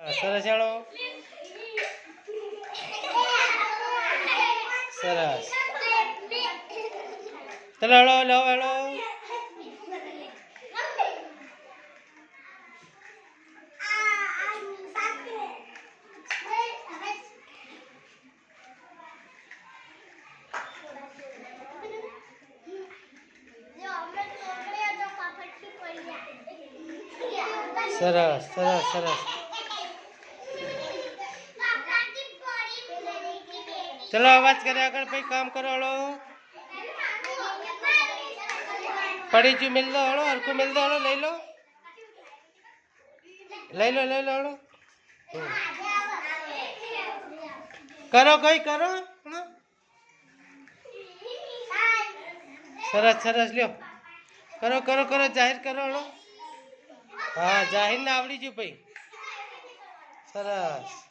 સરસ હેળો સરસ ચલો હેળો લો હેળો સરસ સરસ સરસ ચલો અવાજ કરે આગળ ભાઈ કામ કરો હળો પડી ગયું મિલ દો હળો હરખું મિલ દો હળો લઈ લો હળો કરો કઈ કરો સરસ સરસ લ્યો કરો કરો કરો જાહેર કરો હળો હા જાહેર ને આવડી ગયું ભાઈ સરસ